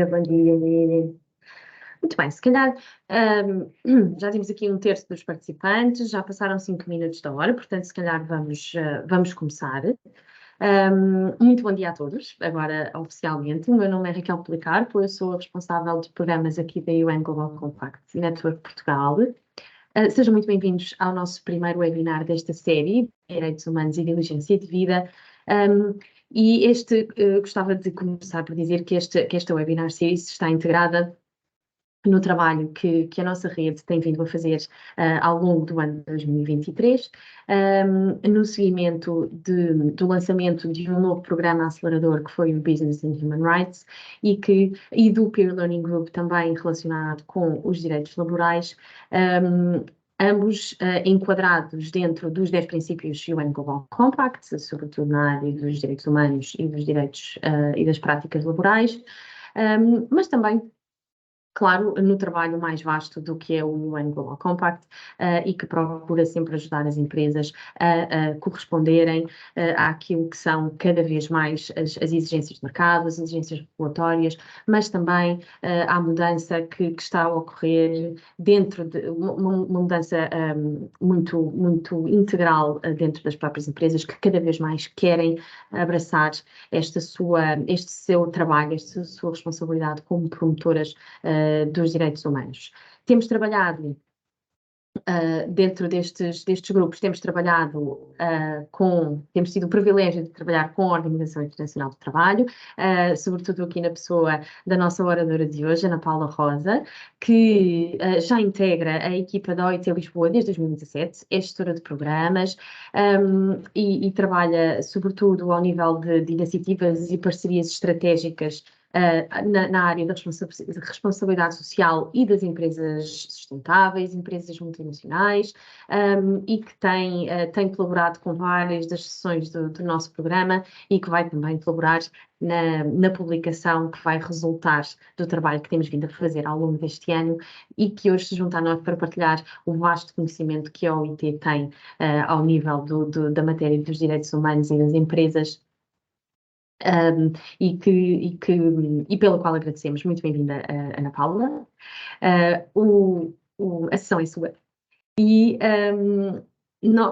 bom dia, Miriam. Muito bem, se calhar já temos aqui um terço dos participantes, já passaram 5 minutos da hora, portanto, se calhar vamos começar. Muito bom dia a todos, agora oficialmente. O meu nome é Raquel Policarpo, eu sou a responsável de programas aqui da UN Global Compact Network Portugal. Sejam muito bem-vindos ao nosso primeiro webinar desta série, Direitos Humanos e Diligência de Vida. Gostava de começar por dizer que esta webinar series está integrada no trabalho que a nossa rede tem vindo a fazer ao longo do ano de 2023, no seguimento do lançamento de um novo programa acelerador que foi o Business and Human Rights e do Peer Learning Group também relacionado com os direitos laborais, ambos enquadrados dentro dos 10 princípios UN Global Compact, sobretudo na área dos direitos humanos e dos direitos e das práticas laborais, mas também, claro, no trabalho mais vasto do que é o UN Global Compact e que procura sempre ajudar as empresas a corresponderem àquilo que são cada vez mais as exigências de mercado, as exigências regulatórias, mas também à mudança que está a ocorrer dentro de uma mudança muito integral dentro das próprias empresas que cada vez mais querem abraçar este seu trabalho, esta sua responsabilidade como promotoras dos direitos humanos. Temos trabalhado dentro destes grupos, temos tido o privilégio de trabalhar com a Organização Internacional do Trabalho, sobretudo aqui na pessoa da nossa oradora de hoje, Ana Paula Rosa, que já integra a equipa da OIT Lisboa desde 2017, é gestora de programas e trabalha sobretudo ao nível de iniciativas e parcerias estratégicas na área da responsabilidade social e das empresas sustentáveis, empresas multinacionais, e que tem colaborado com várias das sessões do nosso programa e que vai também colaborar na publicação que vai resultar do trabalho que temos vindo a fazer ao longo deste ano e que hoje se junta a nós para partilhar o vasto conhecimento que a OIT tem ao nível da matéria dos direitos humanos e das empresas. E pela qual agradecemos. Muito bem-vinda, Ana Paula. A sessão é sua. E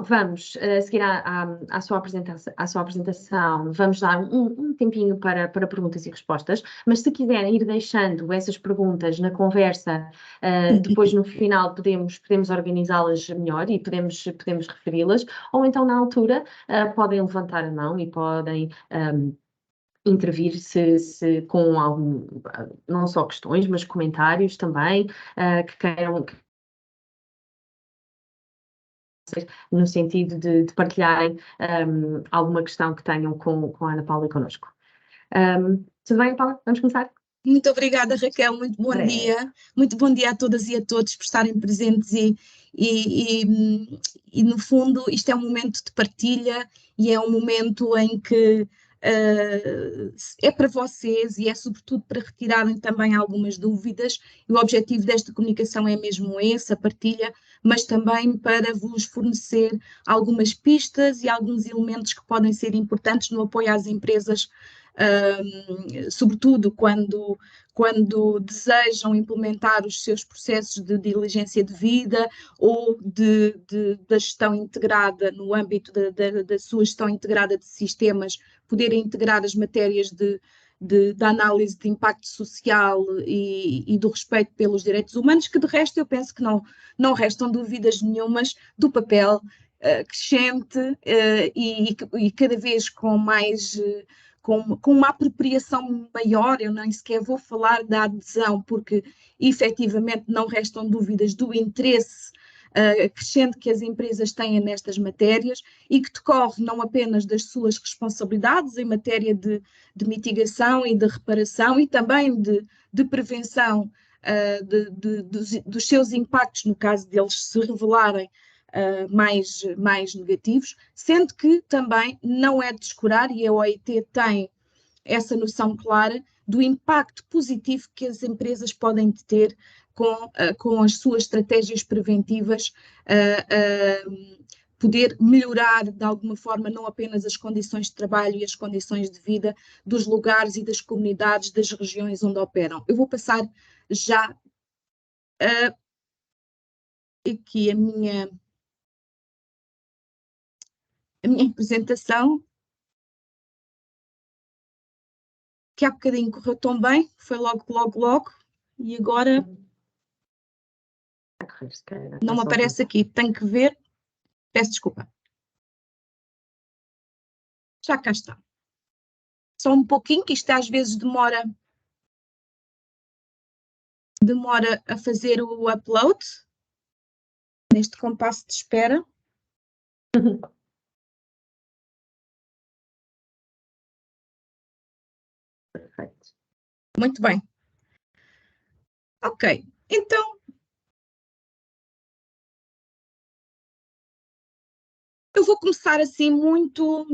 vamos seguir à sua apresentação, vamos dar um tempinho para perguntas e respostas, mas se quiserem ir deixando essas perguntas na conversa, depois no final podemos organizá-las melhor e podemos referi-las, ou então na altura podem levantar a mão e podem intervir se com algum, não só questões, mas comentários também, que queiram, no sentido de partilharem alguma questão que tenham com a Ana Paula e connosco. Tudo bem, Paula? Vamos começar? Muito obrigada, Raquel, muito bom dia. Muito bom dia a todas e a todos por estarem presentes e no fundo isto é um momento de partilha e é um momento em que é para vocês e é sobretudo para retirarem também algumas dúvidas e o objetivo desta comunicação é mesmo esse, a partilha, mas também para vos fornecer algumas pistas e alguns elementos que podem ser importantes no apoio às empresas, sobretudo quando desejam implementar os seus processos de diligência de vida ou da gestão integrada no âmbito da sua gestão integrada de sistemas, poderem integrar as matérias da análise de impacto social e do respeito pelos direitos humanos, que de resto eu penso que não restam dúvidas nenhumas do papel crescente e cada vez com mais com uma apropriação maior. Eu nem sequer vou falar da adesão, porque efetivamente não restam dúvidas do interesse crescente que as empresas têm nestas matérias e que decorre não apenas das suas responsabilidades em matéria de mitigação e de reparação e também de prevenção dos seus impactos no caso deles se revelarem mais negativos, sendo que também não é de descurar, e a OIT tem essa noção clara do impacto positivo que as empresas podem ter com as suas estratégias preventivas, poder melhorar de alguma forma não apenas as condições de trabalho e as condições de vida dos lugares e das comunidades, das regiões onde operam. Eu vou passar já aqui a minha apresentação, que há bocadinho correu tão bem, foi logo, e agora não me aparece aqui, tenho que ver, peço desculpa. Já cá está. Só um pouquinho, que isto às vezes demora a fazer o upload, neste compasso de espera. Perfeito. Muito bem. Ok, então eu vou começar assim muito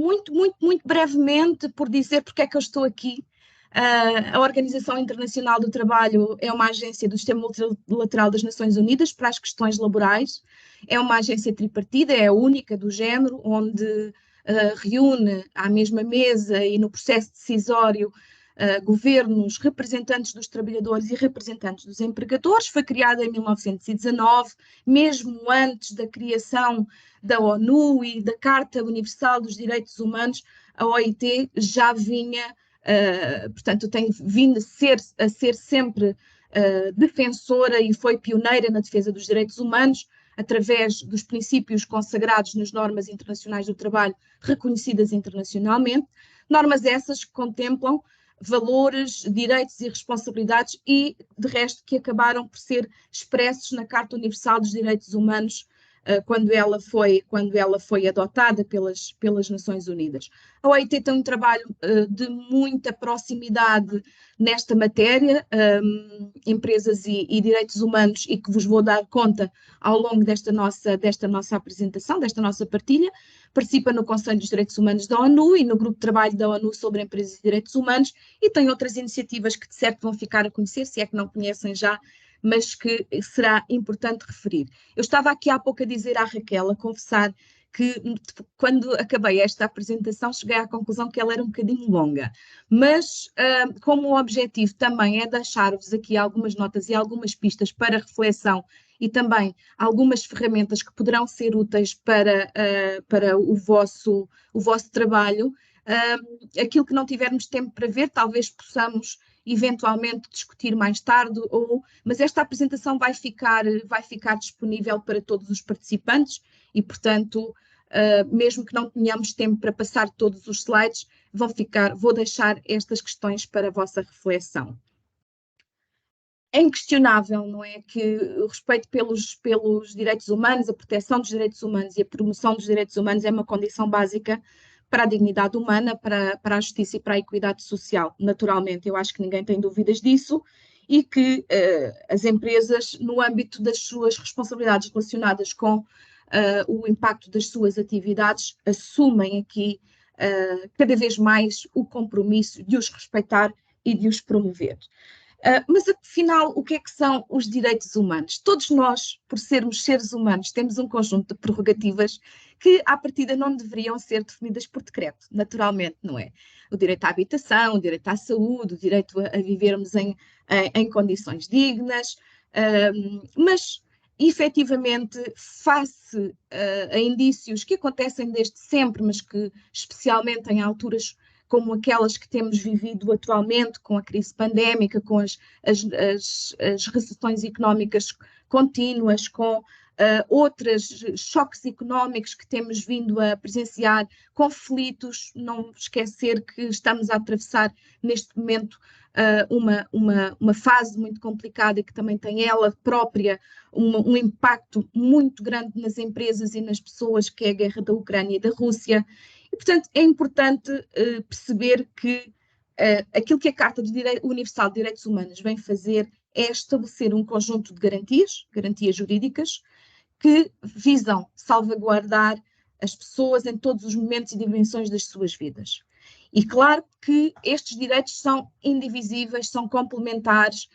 brevemente por dizer porque é que eu estou aqui. A Organização Internacional do Trabalho é uma agência do Sistema Multilateral das Nações Unidas para as questões laborais. É uma agência tripartida, é a única do género, onde reúne à mesma mesa e no processo decisório governos, representantes dos trabalhadores e representantes dos empregadores. Foi criada em 1919, mesmo antes da criação da ONU e da Carta Universal dos Direitos Humanos. A OIT já vinha, portanto, tem vindo a ser sempre defensora e foi pioneira na defesa dos direitos humanos, através dos princípios consagrados nas normas internacionais do trabalho reconhecidas internacionalmente, normas essas que contemplam valores, direitos e responsabilidades e, de resto, que acabaram por ser expressos na Carta Universal dos Direitos Humanos quando ela foi adotada pelas Nações Unidas. A OIT tem um trabalho de muita proximidade nesta matéria, empresas e direitos humanos, e que vos vou dar conta ao longo desta nossa apresentação, desta nossa partilha. Participa no Conselho dos Direitos Humanos da ONU e no Grupo de Trabalho da ONU sobre Empresas e Direitos Humanos, e tem outras iniciativas que de certo vão ficar a conhecer, se é que não conhecem já, mas que será importante referir. Eu estava aqui há pouco a dizer à Raquel, a confessar, que quando acabei esta apresentação cheguei à conclusão que ela era um bocadinho longa, mas como o objetivo também é deixar-vos aqui algumas notas e algumas pistas para reflexão e também algumas ferramentas que poderão ser úteis para o vosso trabalho, aquilo que não tivermos tempo para ver, talvez possamos eventualmente discutir mais tarde, mas esta apresentação vai ficar disponível para todos os participantes e, portanto, mesmo que não tenhamos tempo para passar todos os slides, vou deixar estas questões para a vossa reflexão. É inquestionável, não é, que o respeito pelos direitos humanos, a proteção dos direitos humanos e a promoção dos direitos humanos é uma condição básica para a dignidade humana, para a justiça e para a equidade social. Naturalmente, eu acho que ninguém tem dúvidas disso e que as empresas, no âmbito das suas responsabilidades relacionadas com o impacto das suas atividades, assumem aqui cada vez mais o compromisso de os respeitar e de os promover. Mas, afinal, o que é que são os direitos humanos? Todos nós, por sermos seres humanos, temos um conjunto de prerrogativas que, à partida, não deveriam ser definidas por decreto, naturalmente, não é? O direito à habitação, o direito à saúde, o direito a vivermos em condições dignas, mas, efetivamente, face a indícios que acontecem desde sempre, mas que, especialmente em alturas como aquelas que temos vivido atualmente, com a crise pandémica, com as recessões económicas contínuas, com outros choques económicos que temos vindo a presenciar, conflitos, não esquecer que estamos a atravessar neste momento uma fase muito complicada e que também tem ela própria um impacto muito grande nas empresas e nas pessoas, que é a guerra da Ucrânia e da Rússia. E, portanto, é importante perceber que aquilo que a Carta Universal de Direitos Humanos vem fazer é estabelecer um conjunto de garantias jurídicas, que visam salvaguardar as pessoas em todos os momentos e dimensões das suas vidas. E claro que estes direitos são indivisíveis, são complementares,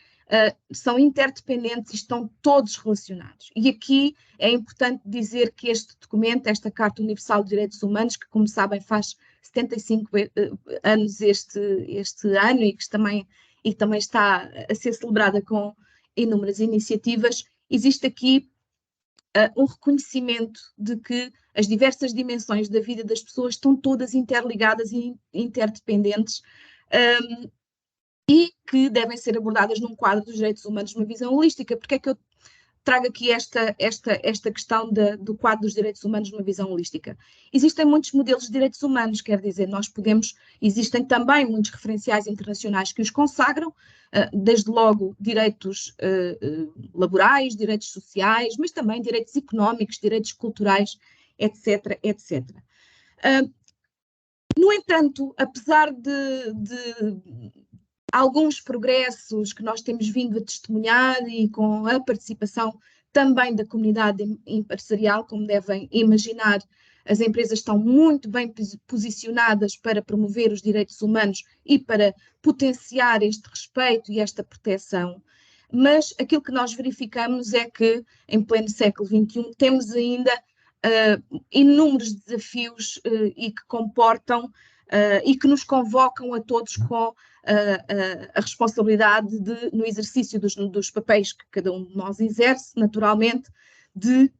são interdependentes e estão todos relacionados. E aqui é importante dizer que este documento, esta Carta Universal de Direitos Humanos, que, como sabem, faz 75 anos este ano e que também está a ser celebrada com inúmeras iniciativas, existe aqui um reconhecimento de que as diversas dimensões da vida das pessoas estão todas interligadas e interdependentes, e que devem ser abordadas num quadro dos direitos humanos numa visão holística. Porque é que eu trago aqui esta questão do quadro dos direitos humanos numa visão holística? Existem muitos modelos de direitos humanos, quer dizer, existem também muitos referenciais internacionais que os consagram, desde logo direitos laborais, direitos sociais, mas também direitos económicos, direitos culturais, etc, etc. No entanto, apesar de alguns progressos que nós temos vindo a testemunhar e com a participação também da comunidade empresarial, como devem imaginar, as empresas estão muito bem posicionadas para promover os direitos humanos e para potenciar este respeito e esta proteção, mas aquilo que nós verificamos é que, em pleno século XXI, temos ainda inúmeros desafios e que comportam e que nos convocam a todos com a responsabilidade de, no exercício dos papéis que cada um de nós exerce, naturalmente, de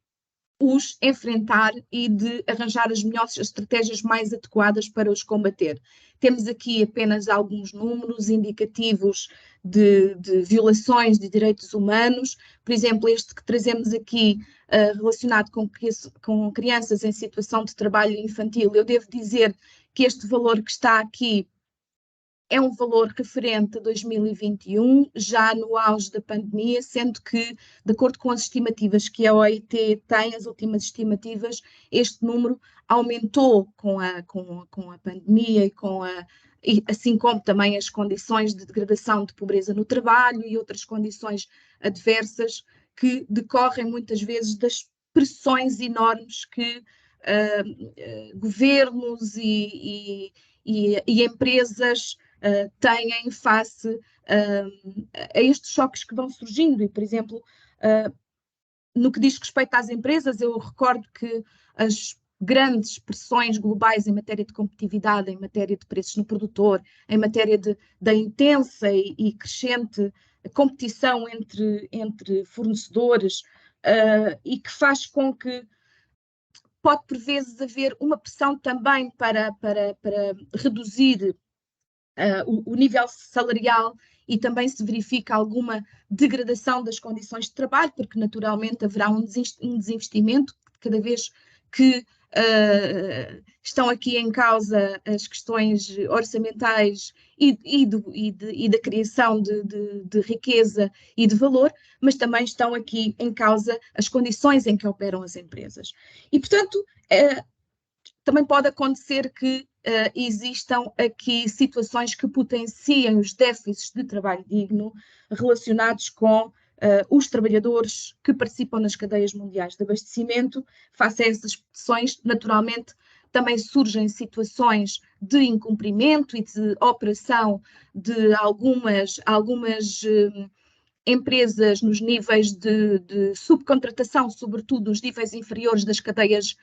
os enfrentar e de arranjar as melhores estratégias mais adequadas para os combater. Temos aqui apenas alguns números indicativos de violações de direitos humanos, por exemplo, este que trazemos aqui relacionado com crianças em situação de trabalho infantil. Eu devo dizer que este valor que está aqui é um valor referente a 2021, já no auge da pandemia, sendo que, de acordo com as estimativas que a OIT tem, as últimas estimativas, este número aumentou com a pandemia e assim como também as condições de degradação de pobreza no trabalho e outras condições adversas que decorrem muitas vezes das pressões enormes que governos e empresas têm face a estes choques que vão surgindo. E, por exemplo, no que diz respeito às empresas, eu recordo que as grandes pressões globais em matéria de competitividade, em matéria de preços no produtor, em matéria da intensa e crescente competição entre fornecedores, e que faz com que pode por vezes haver uma pressão também para reduzir o nível salarial, e também se verifica alguma degradação das condições de trabalho, porque naturalmente haverá um desinvestimento cada vez que estão aqui em causa as questões orçamentais e da criação de riqueza e de valor, mas também estão aqui em causa as condições em que operam as empresas. E, portanto, também pode acontecer que existam aqui situações que potenciem os déficits de trabalho digno relacionados com os trabalhadores que participam nas cadeias mundiais de abastecimento. Face a essas pressões, naturalmente, também surgem situações de incumprimento e de operação de algumas empresas nos níveis de subcontratação, sobretudo nos níveis inferiores das cadeias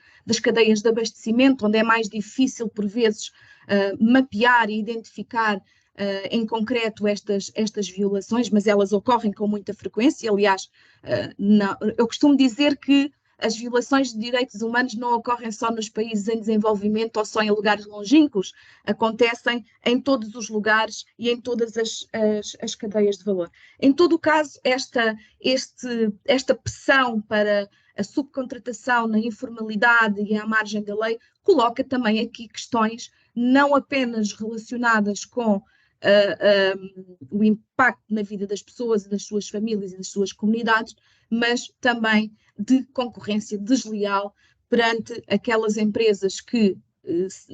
de abastecimento, onde é mais difícil, por vezes, mapear e identificar em concreto estas violações, mas elas ocorrem com muita frequência. Aliás, eu costumo dizer que as violações de direitos humanos não ocorrem só nos países em desenvolvimento ou só em lugares longínquos, acontecem em todos os lugares e em todas as cadeias de valor. Em todo o caso, esta pressão para a subcontratação na informalidade e à margem da lei coloca também aqui questões não apenas relacionadas com o impacto na vida das pessoas e das suas famílias e das suas comunidades, mas também de concorrência desleal perante aquelas empresas que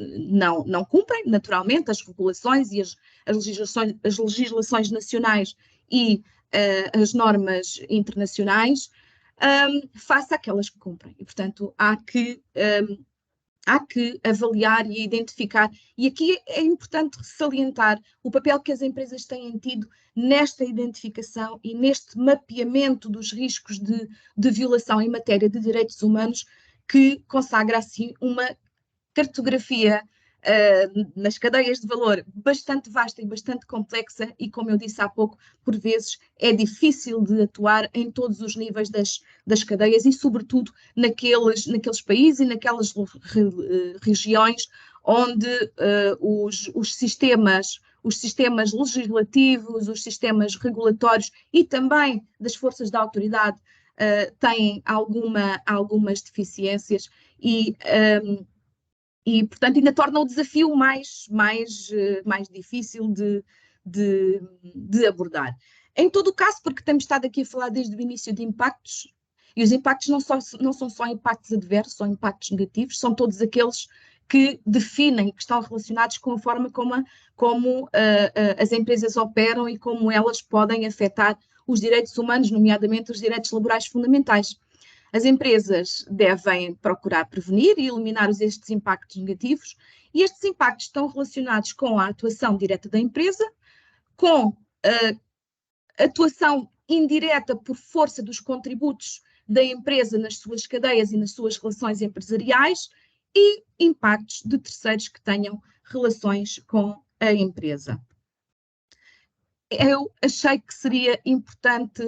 não cumprem, naturalmente, as regulações e as legislações nacionais e as normas internacionais, face àquelas que cumprem. E, portanto, há que há que avaliar e identificar, e aqui é importante salientar o papel que as empresas têm tido nesta identificação e neste mapeamento dos riscos de violação em matéria de direitos humanos, que consagra assim uma cartografia nas cadeias de valor bastante vasta e bastante complexa e, como eu disse há pouco, por vezes é difícil de atuar em todos os níveis das cadeias e, sobretudo, naqueles países e naquelas regiões onde os sistemas legislativos, os sistemas regulatórios e também das forças da autoridade têm algumas deficiências e, portanto, ainda torna o desafio mais difícil de abordar. Em todo o caso, porque temos estado aqui a falar desde o início de impactos, e os impactos não são só impactos adversos, são impactos negativos, são todos aqueles que definem, que estão relacionados com a forma como as empresas operam e como elas podem afetar os direitos humanos, nomeadamente os direitos laborais fundamentais. As empresas devem procurar prevenir e eliminar estes impactos negativos, e estes impactos estão relacionados com a atuação direta da empresa, com a atuação indireta por força dos contributos da empresa nas suas cadeias e nas suas relações empresariais, e impactos de terceiros que tenham relações com a empresa. Eu achei que seria importante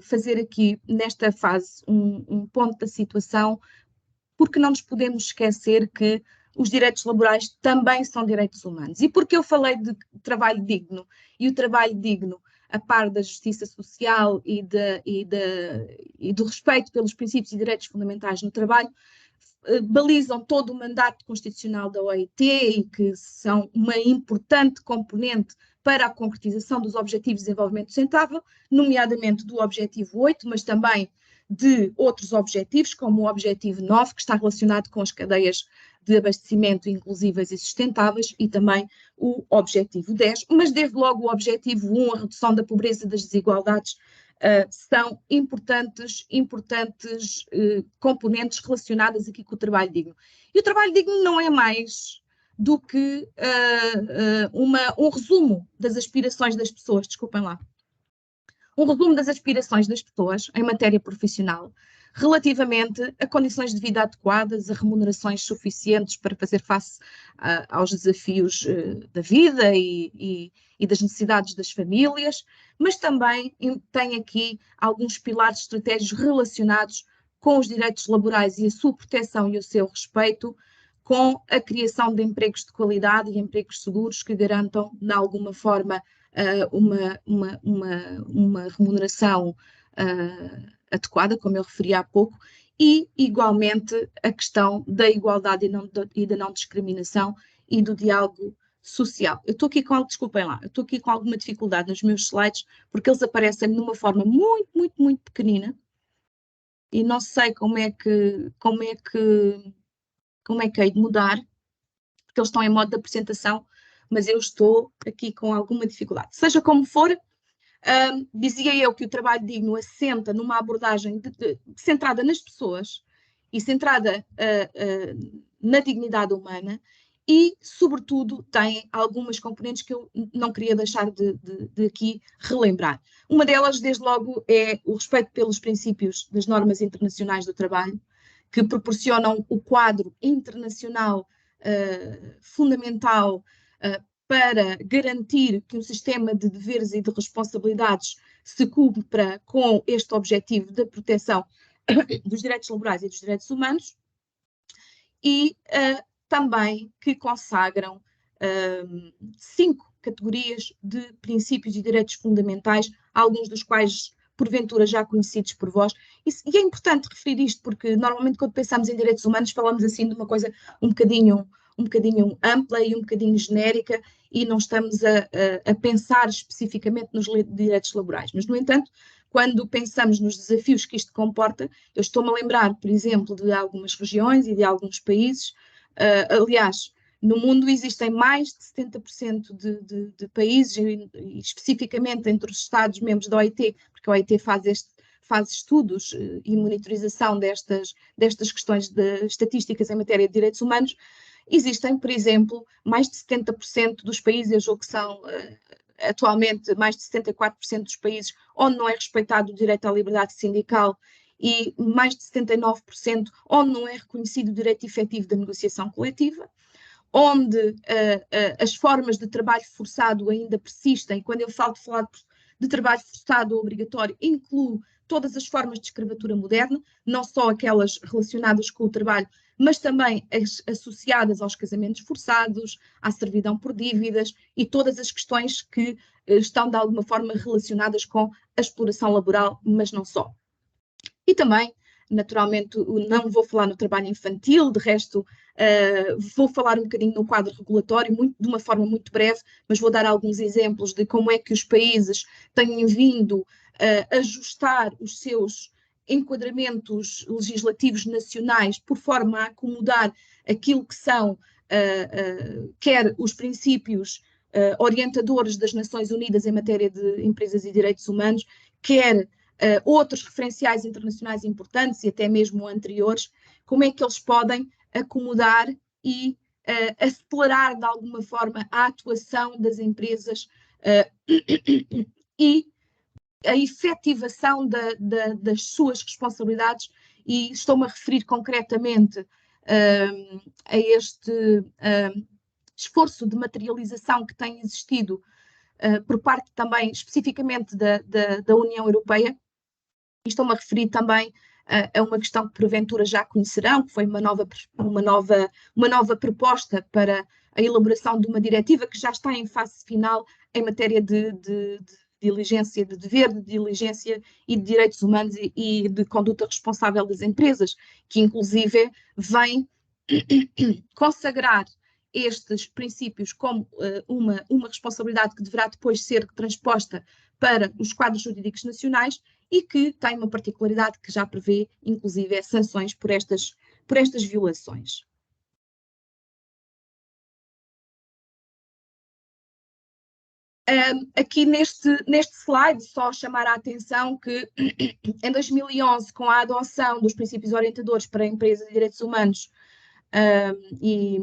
fazer aqui, nesta fase, um ponto da situação, porque não nos podemos esquecer que os direitos laborais também são direitos humanos. E porque eu falei de trabalho digno, e o trabalho digno, a par da justiça social e do respeito pelos princípios e direitos fundamentais no trabalho, balizam todo o mandato constitucional da OIT e que são uma importante componente para a concretização dos Objetivos de Desenvolvimento Sustentável, nomeadamente do Objetivo 8, mas também de outros objetivos, como o Objetivo 9, que está relacionado com as cadeias de abastecimento inclusivas e sustentáveis, e também o Objetivo 10, mas desde logo o Objetivo 1, a redução da pobreza e das desigualdades, são importantes componentes relacionadas aqui com o trabalho digno. E o trabalho digno não é mais do que um resumo das aspirações das pessoas, desculpem lá, um resumo das aspirações das pessoas em matéria profissional relativamente a condições de vida adequadas, a remunerações suficientes para fazer face aos desafios da vida e das necessidades das famílias, mas também tem aqui alguns pilares estratégicos relacionados com os direitos laborais e a sua proteção e o seu respeito, com a criação de empregos de qualidade e empregos seguros que garantam, de alguma forma, uma remuneração adequada, como eu referi há pouco, e, igualmente, a questão da igualdade e da não discriminação e do diálogo social. Eu estou aqui desculpem lá, eu estou aqui com alguma dificuldade nos meus slides, porque eles aparecem de uma forma muito pequenina, e não sei como é que hei de mudar, porque eles estão em modo de apresentação, mas eu estou aqui com alguma dificuldade. Seja como for, dizia eu que o trabalho digno assenta numa abordagem centrada nas pessoas e centrada na dignidade humana e, sobretudo, tem algumas componentes que eu não queria deixar de aqui relembrar. Uma delas, desde logo, é o respeito pelos princípios das normas internacionais do trabalho, que proporcionam o quadro internacional fundamental para garantir que um sistema de deveres e de responsabilidades se cumpra com este objetivo da proteção dos direitos laborais e dos direitos humanos, e também que consagram 5 categorias de princípios e direitos fundamentais, alguns dos quais porventura já conhecidos por vós, e é importante referir isto porque normalmente quando pensamos em direitos humanos falamos assim de uma coisa um bocadinho ampla e um bocadinho genérica e não estamos a pensar especificamente nos direitos laborais. Mas, no entanto, quando pensamos nos desafios que isto comporta, eu estou-me a lembrar, por exemplo, de algumas regiões e de alguns países, aliás, no mundo existem mais de 70% de países, e especificamente entre os Estados-membros da OIT, porque a OIT faz estudos e monitorização destas questões de estatísticas em matéria de direitos humanos, existem, por exemplo, mais de 70% dos países, eu julgo que são atualmente mais de 74% dos países onde não é respeitado o direito à liberdade sindical e mais de 79% onde não é reconhecido o direito efetivo da negociação coletiva, onde as formas de trabalho forçado ainda persistem. E quando eu falo de trabalho forçado ou obrigatório, incluo todas as formas de escravatura moderna, não só aquelas relacionadas com o trabalho, mas também as associadas aos casamentos forçados, à servidão por dívidas e todas as questões que estão de alguma forma relacionadas com a exploração laboral, mas não só. E também, naturalmente, não vou falar no trabalho infantil, de resto, vou falar um bocadinho no quadro regulatório, de uma forma muito breve, mas vou dar alguns exemplos de como é que os países têm vindo a ajustar os seus enquadramentos legislativos nacionais por forma a acomodar aquilo que são quer os princípios orientadores das Nações Unidas em matéria de empresas e direitos humanos, quer outros referenciais internacionais importantes e até mesmo anteriores, como é que eles podem acomodar e acelerar de alguma forma a atuação das empresas e a efetivação das suas responsabilidades, e estou-me a referir concretamente a este esforço de materialização que tem existido por parte também especificamente da União Europeia. E estou-me a referir também a uma questão que porventura já conhecerão, que foi uma nova proposta para a elaboração de uma diretiva que já está em fase final em matéria de diligência, de dever de diligência e de direitos humanos e de conduta responsável das empresas, que inclusive vem consagrar estes princípios como uma responsabilidade que deverá depois ser transposta para os quadros jurídicos nacionais e que tem uma particularidade que já prevê, inclusive, sanções por estas violações. Aqui neste slide, só chamar a atenção que em 2011, com a adoção dos princípios orientadores para empresas e direitos humanos e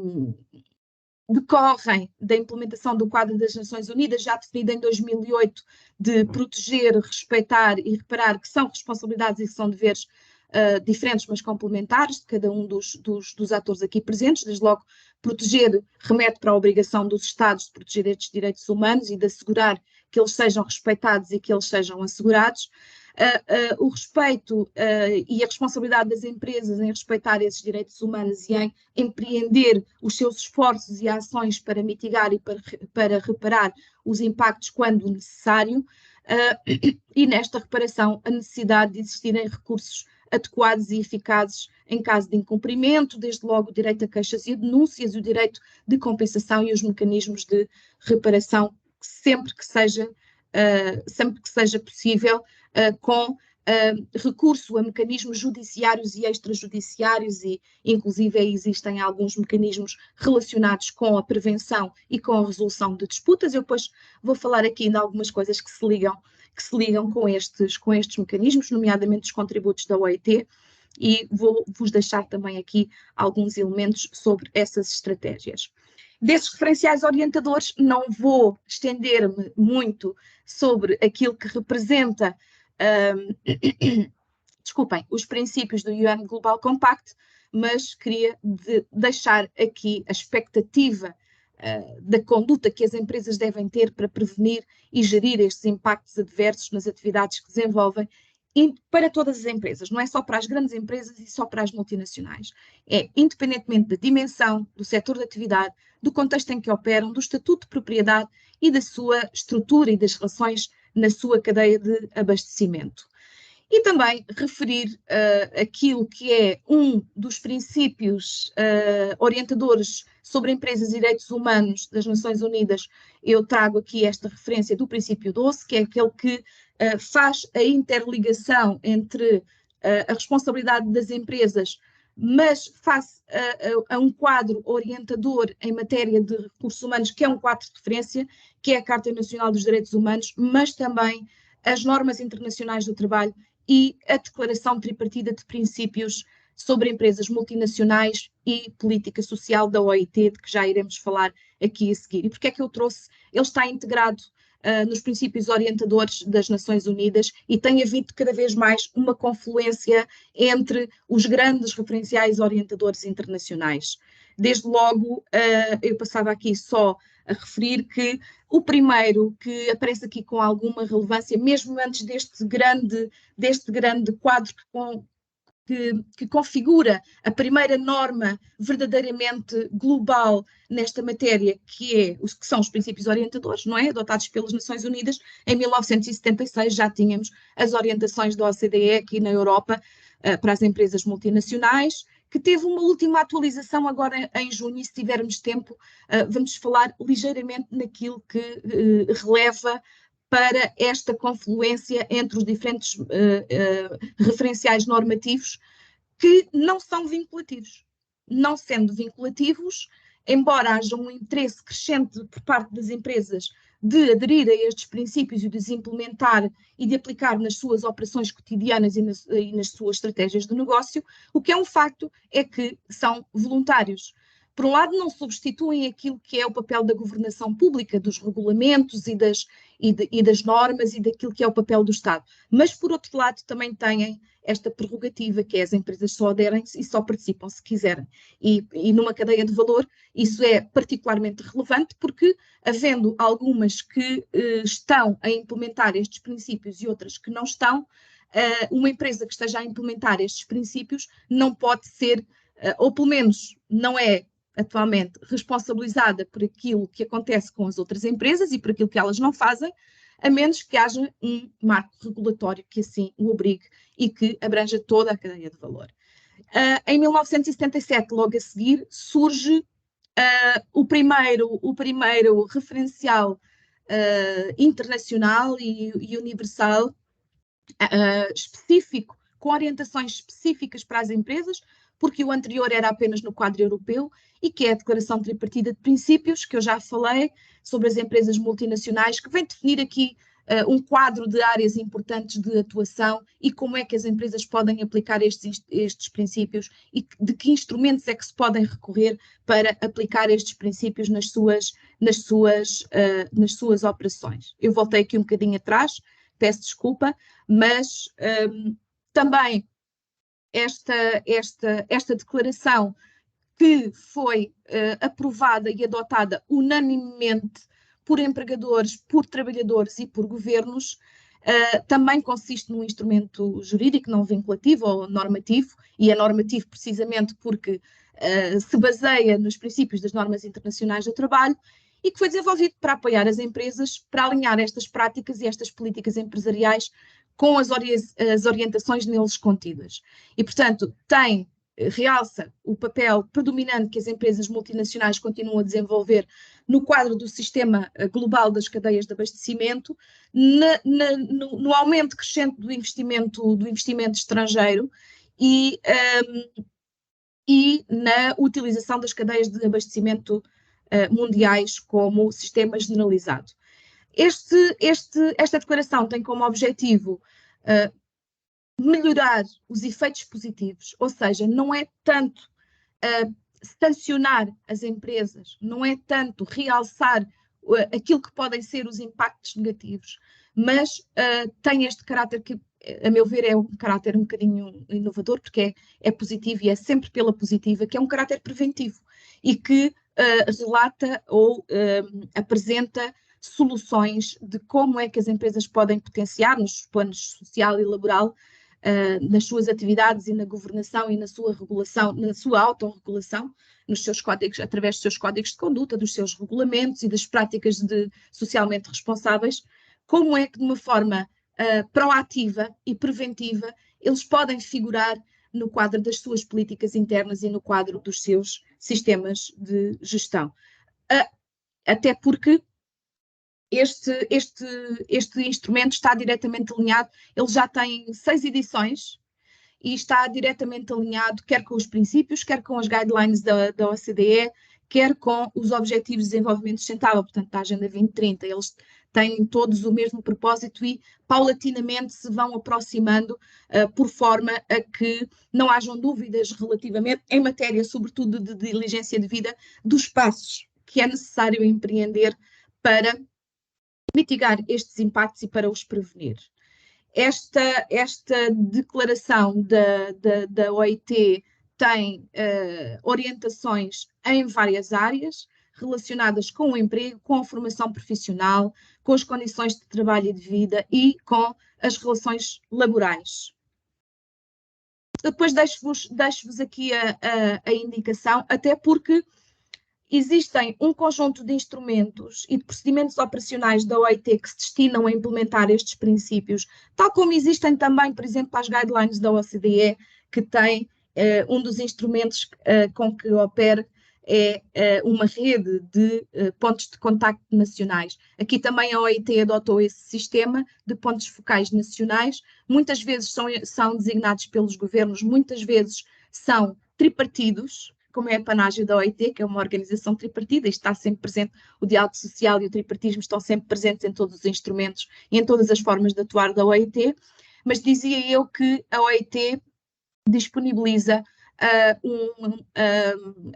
decorrem da implementação do quadro das Nações Unidas, já definido em 2008, de proteger, respeitar e reparar, que são responsabilidades e que são deveres diferentes, mas complementares, de cada um dos atores aqui presentes. Desde logo, proteger remete para a obrigação dos Estados de proteger estes direitos humanos e de assegurar que eles sejam respeitados e que eles sejam assegurados. O respeito e a responsabilidade das empresas em respeitar esses direitos humanos e em empreender os seus esforços e ações para mitigar e para reparar os impactos quando necessário, e nesta reparação a necessidade de existirem recursos adequados e eficazes em caso de incumprimento, desde logo o direito a queixas e a denúncias, o direito de compensação e os mecanismos de reparação sempre que seja possível, com recurso a mecanismos judiciários e extrajudiciários, e inclusive existem alguns mecanismos relacionados com a prevenção e com a resolução de disputas. Eu depois vou falar aqui ainda algumas coisas que se ligam com estes mecanismos, nomeadamente os contributos da OIT, e vou-vos deixar também aqui alguns elementos sobre essas estratégias. Desses referenciais orientadores, não vou estender-me muito sobre aquilo que representa os princípios do UN Global Compact, mas queria deixar aqui a expectativa da conduta que as empresas devem ter para prevenir e gerir estes impactos adversos nas atividades que desenvolvem, para todas as empresas, não é só para as grandes empresas e só para as multinacionais. É independentemente da dimensão, do setor de atividade, do contexto em que operam, do estatuto de propriedade e da sua estrutura e das relações na sua cadeia de abastecimento. E também referir aquilo que é um dos princípios orientadores sobre empresas e direitos humanos das Nações Unidas. Eu trago aqui esta referência do princípio 12, que é aquele que faz a interligação entre a responsabilidade das empresas, mas face a um quadro orientador em matéria de recursos humanos, que é um quadro de referência, que é a Carta Nacional dos Direitos Humanos, mas também as normas internacionais do trabalho e a Declaração Tripartida de Princípios sobre Empresas Multinacionais e Política Social da OIT, de que já iremos falar aqui a seguir. E porque é que eu trouxe? Ele está integrado nos princípios orientadores das Nações Unidas e tem havido cada vez mais uma confluência entre os grandes referenciais orientadores internacionais. Desde logo, eu passava aqui só a referir que o primeiro que aparece aqui com alguma relevância, mesmo antes deste grande quadro que configura a primeira norma verdadeiramente global nesta matéria, que são os princípios orientadores, não é? Adotados pelas Nações Unidas. Em 1976 já tínhamos as orientações da OCDE aqui na Europa para as empresas multinacionais, que teve uma última atualização agora em junho, e se tivermos tempo vamos falar ligeiramente naquilo que releva para esta confluência entre os diferentes referenciais normativos que não são vinculativos. Não sendo vinculativos, embora haja um interesse crescente por parte das empresas de aderir a estes princípios e de os implementar e de aplicar nas suas operações cotidianas e nas suas estratégias de negócio, o que é um facto é que são voluntários. Por um lado, não substituem aquilo que é o papel da governação pública, dos regulamentos e das normas e daquilo que é o papel do Estado. Mas, por outro lado, também têm esta prerrogativa, que é as empresas só aderem-se e só participam se quiserem. E numa cadeia de valor, isso é particularmente relevante, porque, havendo algumas que estão a implementar estes princípios e outras que não estão, uma empresa que esteja a implementar estes princípios não pode ser, ou pelo menos não é atualmente responsabilizada por aquilo que acontece com as outras empresas e por aquilo que elas não fazem, a menos que haja um marco regulatório que assim o obrigue e que abranja toda a cadeia de valor. Em 1977, logo a seguir, surge o primeiro referencial internacional e universal específico, com orientações específicas para as empresas, porque o anterior era apenas no quadro europeu, e que é a Declaração Tripartida de Princípios, que eu já falei, sobre as empresas multinacionais, que vem definir aqui um quadro de áreas importantes de atuação e como é que as empresas podem aplicar estes princípios e de que instrumentos é que se podem recorrer para aplicar estes princípios nas suas operações. Eu voltei aqui um bocadinho atrás, peço desculpa, mas também esta declaração, que foi aprovada e adotada unanimemente por empregadores, por trabalhadores e por governos, também consiste num instrumento jurídico não vinculativo ou normativo, e é normativo precisamente porque se baseia nos princípios das normas internacionais do trabalho, e que foi desenvolvido para apoiar as empresas, para alinhar estas práticas e estas políticas empresariais com as orientações neles contidas. E, portanto, realça o papel predominante que as empresas multinacionais continuam a desenvolver no quadro do sistema global das cadeias de abastecimento, no aumento crescente do investimento estrangeiro e na utilização das cadeias de abastecimento mundiais como sistema generalizado. Esta declaração tem como objetivo melhorar os efeitos positivos, ou seja, não é tanto sancionar as empresas, não é tanto realçar aquilo que podem ser os impactos negativos, mas tem este caráter que, a meu ver, é um caráter um bocadinho inovador, porque é positivo e é sempre pela positiva, que é um caráter preventivo e que relata ou apresenta soluções de como é que as empresas podem potenciar nos planos social e laboral, nas suas atividades e na governação e na sua regulação, na sua autorregulação, nos seus códigos, através dos seus códigos de conduta, dos seus regulamentos e das práticas socialmente responsáveis, como é que de uma forma proativa e preventiva eles podem figurar no quadro das suas políticas internas e no quadro dos seus sistemas de gestão. Até porque este instrumento está diretamente alinhado, ele já tem 6 edições e está diretamente alinhado quer com os princípios, quer com as guidelines da OCDE, quer com os Objetivos de Desenvolvimento Sustentável, portanto, da Agenda 2030. Eles têm todos o mesmo propósito e paulatinamente se vão aproximando por forma a que não hajam dúvidas relativamente, em matéria sobretudo de diligência de vida, dos passos que é necessário empreender para mitigar estes impactos e para os prevenir. Esta declaração da OIT tem orientações em várias áreas relacionadas com o emprego, com a formação profissional, com as condições de trabalho e de vida e com as relações laborais. Depois deixo-vos aqui a indicação, até porque existem um conjunto de instrumentos e de procedimentos operacionais da OIT que se destinam a implementar estes princípios, tal como existem também, por exemplo, as guidelines da OCDE, que tem um dos instrumentos com que opera uma rede de pontos de contacto nacionais. Aqui também a OIT adotou esse sistema de pontos focais nacionais, muitas vezes são designados pelos governos, muitas vezes são tripartidos, como é a panágio da OIT, que é uma organização tripartida, e está sempre presente, o diálogo social e o tripartismo estão sempre presentes em todos os instrumentos e em todas as formas de atuar da OIT, mas dizia eu que a OIT disponibiliza um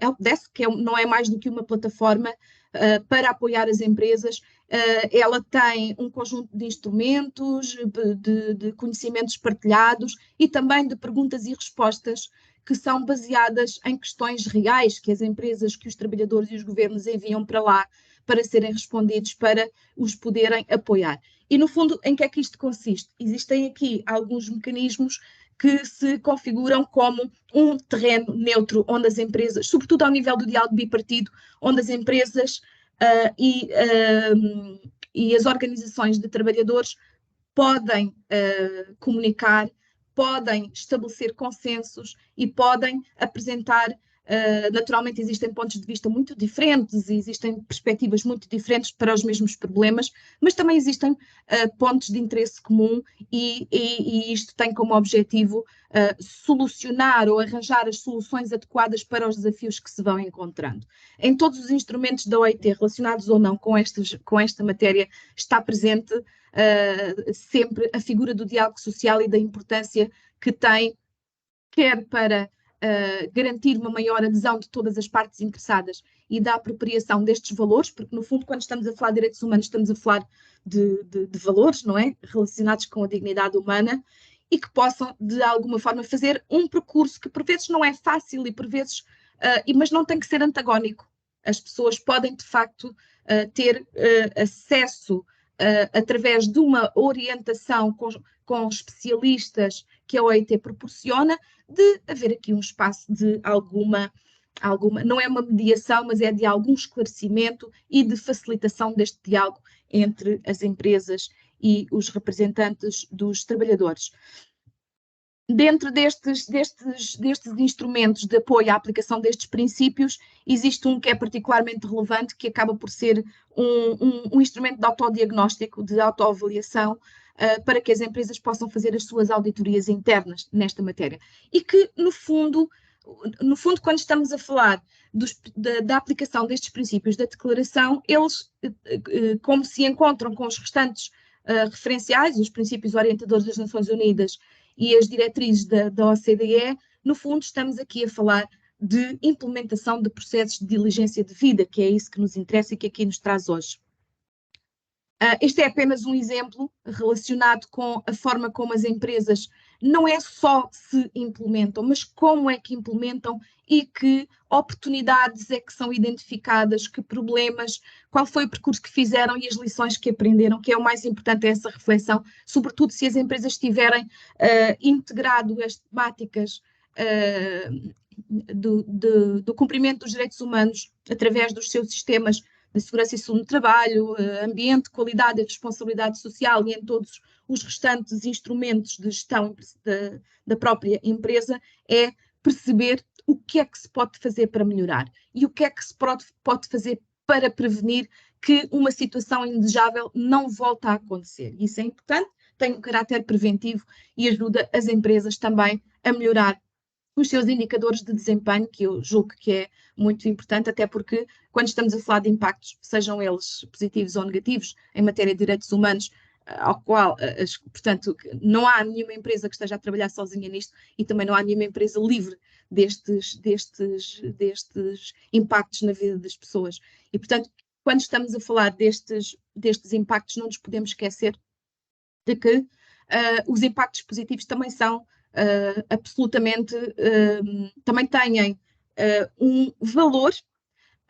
helpdesk, que não é mais do que uma plataforma para apoiar as empresas. Ela tem um conjunto de instrumentos, de conhecimentos partilhados e também de perguntas e respostas que são baseadas em questões reais que as empresas, que os trabalhadores e os governos enviam para lá para serem respondidos, para os poderem apoiar. E, no fundo, em que é que isto consiste? Existem aqui alguns mecanismos que se configuram como um terreno neutro, onde as empresas, sobretudo ao nível do diálogo bipartido, onde as empresas e as organizações de trabalhadores podem comunicar, podem estabelecer consensos e podem apresentar. Naturalmente existem pontos de vista muito diferentes e existem perspectivas muito diferentes para os mesmos problemas, mas também existem pontos de interesse comum e isto tem como objetivo solucionar ou arranjar as soluções adequadas para os desafios que se vão encontrando. Em todos os instrumentos da OIT relacionados ou não com esta matéria está presente sempre a figura do diálogo social e da importância que tem, quer para garantir uma maior adesão de todas as partes interessadas e da apropriação destes valores, porque no fundo quando estamos a falar de direitos humanos estamos a falar de valores, não é? Relacionados com a dignidade humana e que possam de alguma forma fazer um percurso que por vezes não é fácil e por vezes, mas não tem que ser antagónico. As pessoas podem de facto ter acesso através de uma orientação com especialistas que a OIT proporciona, de haver aqui um espaço de alguma, não é uma mediação, mas é de algum esclarecimento e de facilitação deste diálogo entre as empresas e os representantes dos trabalhadores. Dentro destes instrumentos de apoio à aplicação destes princípios, existe um que é particularmente relevante, que acaba por ser um instrumento de autodiagnóstico, de autoavaliação, para que as empresas possam fazer as suas auditorias internas nesta matéria. E que, no fundo, quando estamos a falar da aplicação destes princípios da declaração, eles, como se encontram com os restantes referenciais, os princípios orientadores das Nações Unidas e as diretrizes da OCDE, no fundo estamos aqui a falar de implementação de processos de diligência de vida, que é isso que nos interessa e que aqui nos traz hoje. Este é apenas um exemplo relacionado com a forma como as empresas não é só se implementam, mas como é que implementam e que oportunidades é que são identificadas, que problemas, qual foi o percurso que fizeram e as lições que aprenderam, que é o mais importante, é essa reflexão, sobretudo se as empresas tiverem integrado as temáticas do cumprimento dos direitos humanos através dos seus sistemas de segurança e saúde no trabalho, ambiente, qualidade e responsabilidade social e em todos os restantes instrumentos de gestão da própria empresa, é perceber o que é que se pode fazer para melhorar e o que é que se pode fazer para prevenir que uma situação indesejável não volte a acontecer. Isso é importante, tem um caráter preventivo e ajuda as empresas também a melhorar os seus indicadores de desempenho, que eu julgo que é muito importante, até porque quando estamos a falar de impactos, sejam eles positivos ou negativos, em matéria de direitos humanos, ao qual, portanto, não há nenhuma empresa que esteja a trabalhar sozinha nisto e também não há nenhuma empresa livre destes impactos na vida das pessoas. E, portanto, quando estamos a falar destes impactos, não nos podemos esquecer de que os impactos positivos também são absolutamente, também têm um valor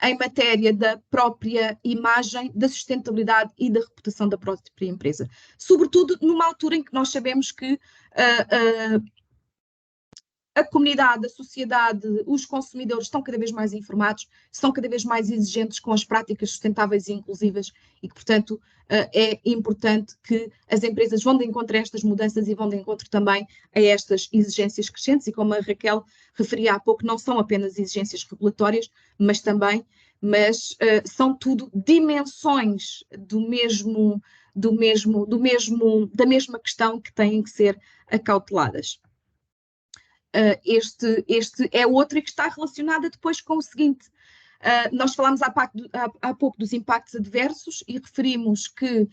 em matéria da própria imagem, da sustentabilidade e da reputação da própria empresa. Sobretudo numa altura em que nós sabemos que a comunidade, a sociedade, os consumidores estão cada vez mais informados, estão cada vez mais exigentes com as práticas sustentáveis e inclusivas e que, portanto, é importante que as empresas vão de encontro a estas mudanças e vão de encontro também a estas exigências crescentes e, como a Raquel referia há pouco, não são apenas exigências regulatórias, mas também, são tudo dimensões da mesma questão que têm que ser acauteladas. Este é outro e que está relacionada depois com o seguinte. Nós falámos há pouco dos impactos adversos e referimos que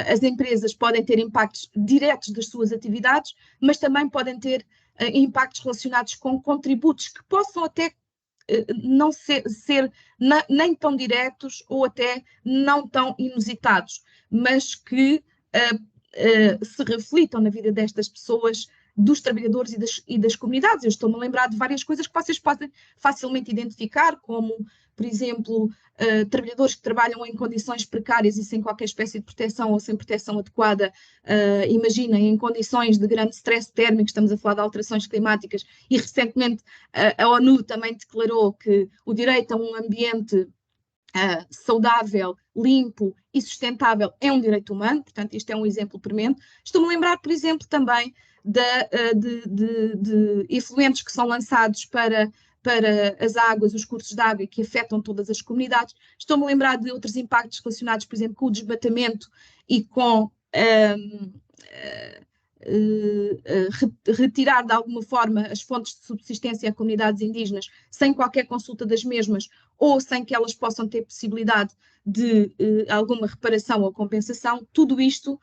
as empresas podem ter impactos diretos das suas atividades, mas também podem ter impactos relacionados com contributos que possam até não ser nem tão diretos ou até não tão inusitados, mas que se reflitam na vida destas pessoas, dos trabalhadores e das comunidades. Eu estou-me a lembrar de várias coisas que vocês podem facilmente identificar, como, por exemplo, trabalhadores que trabalham em condições precárias e sem qualquer espécie de proteção ou sem proteção adequada, imaginem, em condições de grande stress térmico, estamos a falar de alterações climáticas, e recentemente a ONU também declarou que o direito a um ambiente saudável, limpo e sustentável é um direito humano, portanto isto é um exemplo premente. Estou-me a lembrar, por exemplo, também de efluentes que são lançados para as águas, os cursos de água e que afetam todas as comunidades. Estou-me a lembrar de outros impactos relacionados, por exemplo, com o desmatamento e com retirar de alguma forma as fontes de subsistência a comunidades indígenas sem qualquer consulta das mesmas ou sem que elas possam ter possibilidade de alguma reparação ou compensação. Tudo isto,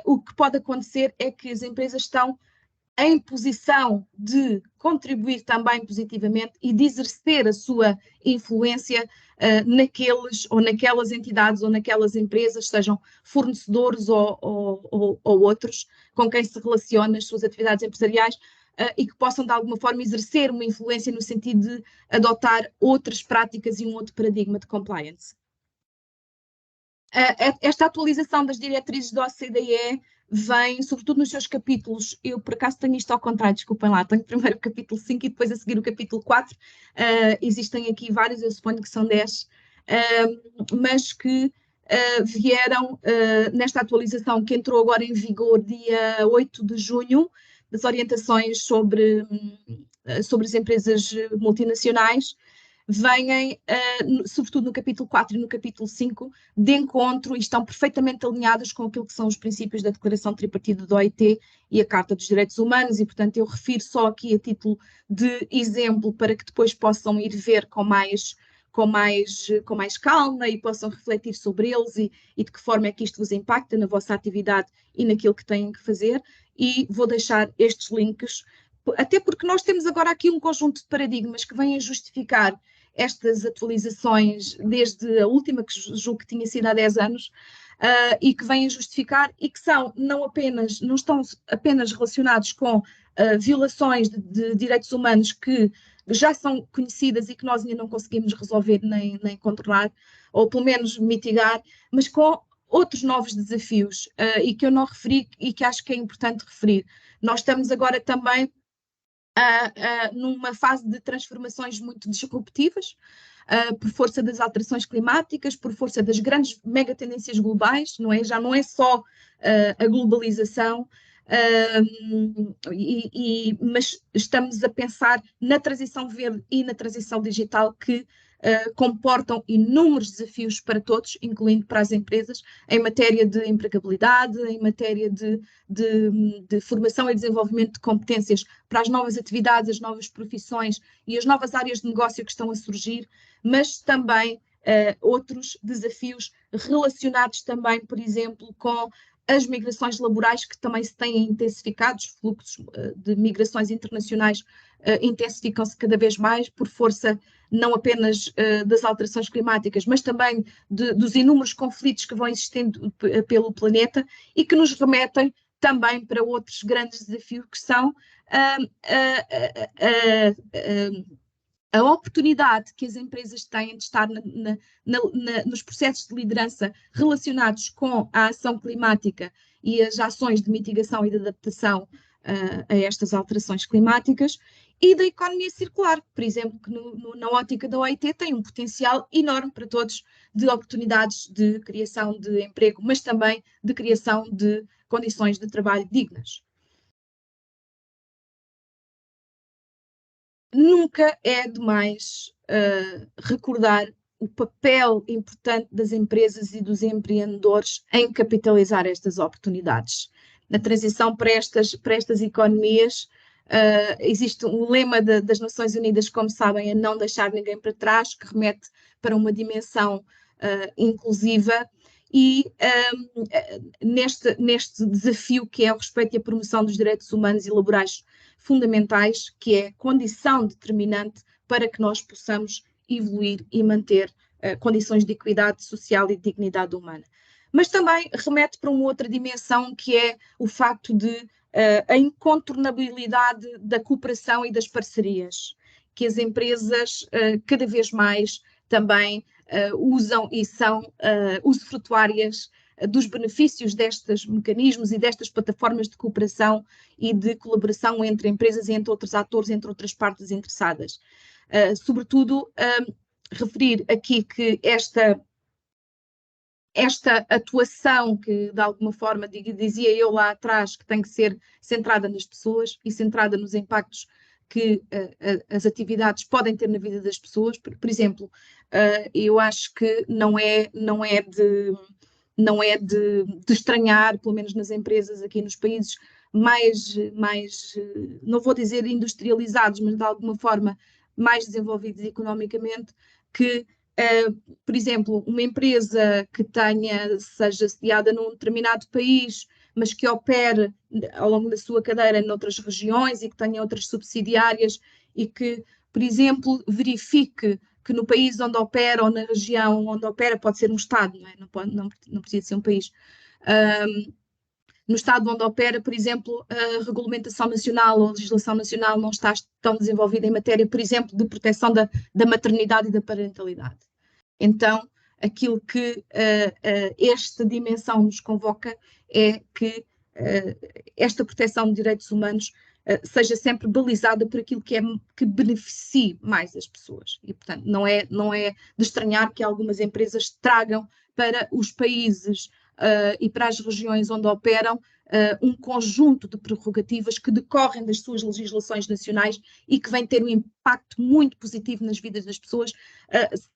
o que pode acontecer é que as empresas estão em posição de contribuir também positivamente e de exercer a sua influência naqueles ou naquelas entidades ou naquelas empresas, sejam fornecedores ou outros, com quem se relaciona as suas atividades empresariais, e que possam de alguma forma exercer uma influência no sentido de adotar outras práticas e um outro paradigma de compliance. Esta atualização das diretrizes da OCDE vem, sobretudo nos seus capítulos, eu por acaso tenho isto ao contrário, desculpem lá, tenho primeiro o capítulo 5 e depois a seguir o capítulo 4, existem aqui vários, eu suponho que são 10, mas que vieram nesta atualização que entrou agora em vigor dia 8 de junho, das orientações sobre as empresas multinacionais, vêm, sobretudo no capítulo 4 e no capítulo 5, de encontro e estão perfeitamente alinhadas com aquilo que são os princípios da Declaração Tripartida da OIT e a Carta dos Direitos Humanos, e, portanto, eu refiro só aqui a título de exemplo para que depois possam ir ver com mais calma e possam refletir sobre eles e de que forma é que isto vos impacta na vossa atividade e naquilo que têm que fazer. E vou deixar estes links, até porque nós temos agora aqui um conjunto de paradigmas que vêm a justificar estas atualizações desde a última, que julgo que tinha sido há 10 anos, e que vêm a justificar e que não estão apenas relacionados com violações de direitos humanos que já são conhecidas e que nós ainda não conseguimos resolver nem controlar, ou pelo menos mitigar, mas com outros novos desafios, e que eu não referi e que acho que é importante referir. Nós estamos agora também numa fase de transformações muito disruptivas, por força das alterações climáticas, por força das grandes megatendências globais, não é? Já não é só a globalização, mas estamos a pensar na transição verde e na transição digital que comportam inúmeros desafios para todos, incluindo para as empresas, em matéria de empregabilidade, em matéria de formação e desenvolvimento de competências para as novas atividades, as novas profissões e as novas áreas de negócio que estão a surgir, mas também outros desafios relacionados também, por exemplo, com as migrações laborais que também se têm intensificado, os fluxos de migrações internacionais intensificam-se cada vez mais por força não apenas das alterações climáticas, mas também dos inúmeros conflitos que vão existindo pelo planeta e que nos remetem também para outros grandes desafios que são a oportunidade que as empresas têm de estar nos processos de liderança relacionados com a ação climática e as ações de mitigação e de adaptação a estas alterações climáticas, e da economia circular, por exemplo, que na ótica da OIT tem um potencial enorme para todos de oportunidades de criação de emprego, mas também de criação de condições de trabalho dignas. Nunca é demais recordar o papel importante das empresas e dos empreendedores em capitalizar estas oportunidades. Na transição para estas economias, existe um lema das Nações Unidas, como sabem, a não deixar ninguém para trás, que remete para uma dimensão inclusiva, e neste desafio que é o respeito e a promoção dos direitos humanos e laborais fundamentais, que é condição determinante para que nós possamos evoluir e manter condições de equidade social e de dignidade humana. Mas também remete para uma outra dimensão, que é o facto de a incontornabilidade da cooperação e das parcerias, que as empresas cada vez mais também usam e são usufrutuárias dos benefícios destes mecanismos e destas plataformas de cooperação e de colaboração entre empresas e entre outros atores, entre outras partes interessadas. Sobretudo, referir aqui que esta atuação que, de alguma forma, dizia eu lá atrás, que tem que ser centrada nas pessoas e centrada nos impactos que as atividades podem ter na vida das pessoas. Por exemplo, eu acho que não é de estranhar, pelo menos nas empresas aqui nos países mais, não vou dizer industrializados, mas de alguma forma mais desenvolvidos economicamente, que por exemplo, uma empresa que seja sediada num determinado país, mas que opere ao longo da sua cadeira noutras regiões e que tenha outras subsidiárias e que, por exemplo, verifique que no país onde opera ou na região onde opera, pode ser um Estado, não precisa ser um país, no Estado onde opera, por exemplo, a regulamentação nacional ou a legislação nacional não está tão desenvolvida em matéria, por exemplo, de proteção da maternidade e da parentalidade. Então, aquilo que esta dimensão nos convoca é que esta proteção de direitos humanos seja sempre balizada por aquilo que beneficie mais as pessoas. E, portanto, não é de estranhar que algumas empresas tragam para os países e para as regiões onde operam um conjunto de prerrogativas que decorrem das suas legislações nacionais e que vêm ter um impacto muito positivo nas vidas das pessoas,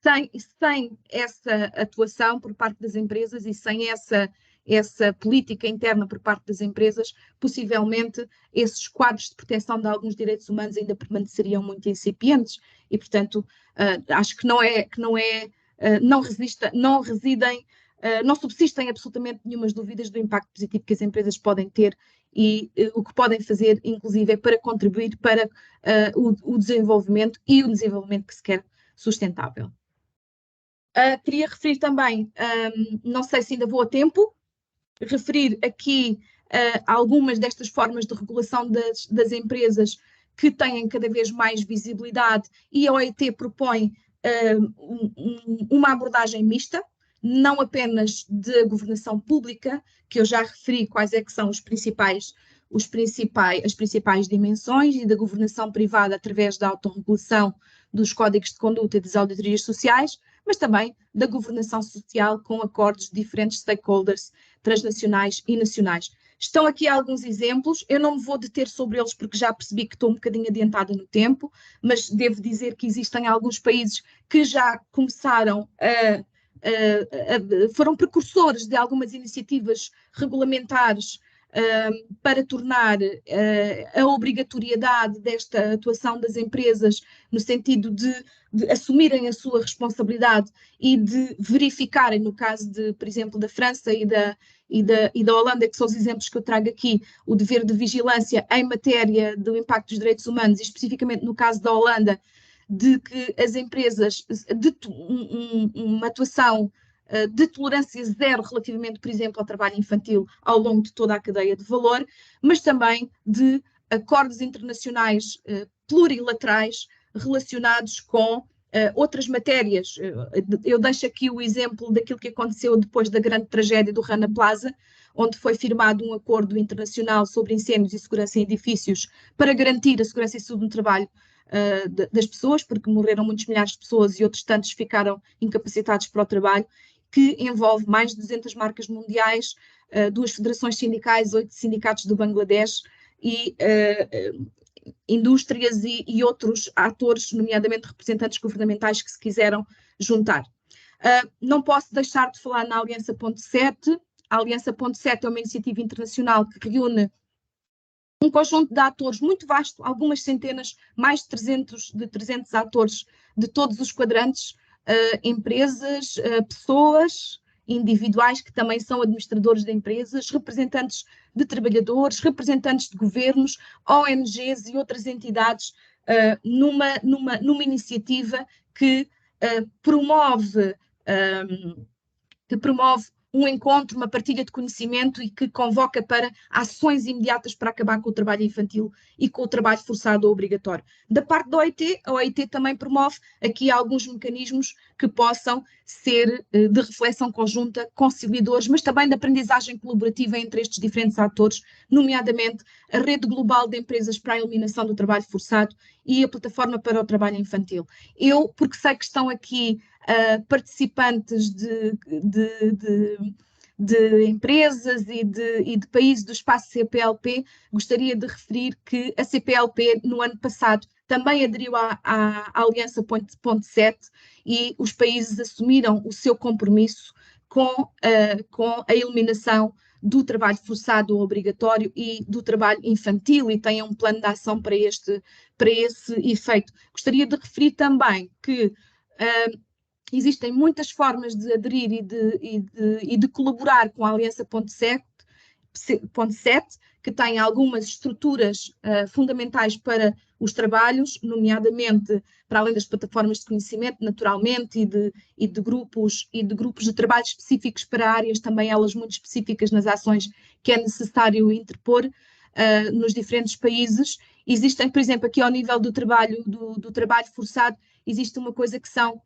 sem essa atuação por parte das empresas e sem essa política interna por parte das empresas, possivelmente esses quadros de proteção de alguns direitos humanos ainda permaneceriam muito incipientes e, portanto, acho que não subsistem absolutamente nenhumas dúvidas do impacto positivo que as empresas podem ter e o que podem fazer, inclusive, é para contribuir para o desenvolvimento e o desenvolvimento que se quer sustentável. Queria referir também, não sei se ainda vou a tempo, referir aqui algumas destas formas de regulação das empresas que têm cada vez mais visibilidade, e a OIT propõe uma abordagem mista, não apenas de governação pública, que eu já referi quais é que são as principais dimensões, e da governação privada através da autorregulação dos códigos de conduta e das auditorias sociais, mas também da governação social com acordos de diferentes stakeholders transnacionais e nacionais. Estão aqui alguns exemplos, eu não me vou deter sobre eles porque já percebi que estou um bocadinho adiantada no tempo, mas devo dizer que existem alguns países que já começaram foram precursores de algumas iniciativas regulamentares para tornar a obrigatoriedade desta atuação das empresas no sentido de assumirem a sua responsabilidade e de verificarem, no caso, por exemplo, da França e da Holanda, que são os exemplos que eu trago aqui, o dever de vigilância em matéria do impacto dos direitos humanos, e especificamente no caso da Holanda, de que as empresas, uma atuação de tolerância zero relativamente, por exemplo, ao trabalho infantil ao longo de toda a cadeia de valor, mas também de acordos internacionais plurilaterais relacionados com outras matérias. Eu deixo aqui o exemplo daquilo que aconteceu depois da grande tragédia do Rana Plaza, onde foi firmado um acordo internacional sobre incêndios e segurança em edifícios para garantir a segurança e saúde no trabalho das pessoas, porque morreram muitos milhares de pessoas e outros tantos ficaram incapacitados para o trabalho, que envolve mais de 200 marcas mundiais, 2 federações sindicais, 8 sindicatos do Bangladesh e indústrias e outros atores, nomeadamente representantes governamentais que se quiseram juntar. Não posso deixar de falar na Aliança Ponto 7. A Aliança Ponto 7 é uma iniciativa internacional que reúne um conjunto de atores muito vasto, algumas centenas, mais de 300 atores de todos os quadrantes, empresas, pessoas individuais que também são administradores de empresas, representantes de trabalhadores, representantes de governos, ONGs e outras entidades, numa iniciativa que promove um encontro, uma partilha de conhecimento e que convoca para ações imediatas para acabar com o trabalho infantil e com o trabalho forçado ou obrigatório. Da parte da OIT, a OIT também promove aqui alguns mecanismos que possam ser de reflexão conjunta, conciliadores, mas também de aprendizagem colaborativa entre estes diferentes atores, nomeadamente a Rede Global de Empresas para a Eliminação do Trabalho Forçado e a Plataforma para o Trabalho Infantil. Eu, porque sei que estão aqui participantes de empresas e de países do espaço CPLP, gostaria de referir que a CPLP, no ano passado, também aderiu à Aliança Ponto 7 e os países assumiram o seu compromisso com a eliminação do trabalho forçado ou obrigatório e do trabalho infantil e têm um plano de ação para esse efeito. Gostaria de referir também que existem muitas formas de aderir e de colaborar com a Aliança Ponto 7, que tem algumas estruturas fundamentais para os trabalhos, nomeadamente para além das plataformas de conhecimento, naturalmente, e de grupos de trabalho específicos para áreas, também elas muito específicas nas ações que é necessário interpor nos diferentes países. Existem, por exemplo, aqui ao nível do trabalho forçado, existe uma coisa que são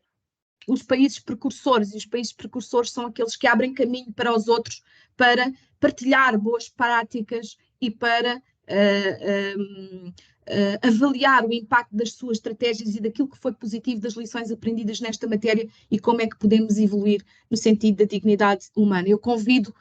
os países precursores, e os países precursores são aqueles que abrem caminho para os outros para partilhar boas práticas e para avaliar o impacto das suas estratégias e daquilo que foi positivo das lições aprendidas nesta matéria e como é que podemos evoluir no sentido da dignidade humana. Eu convido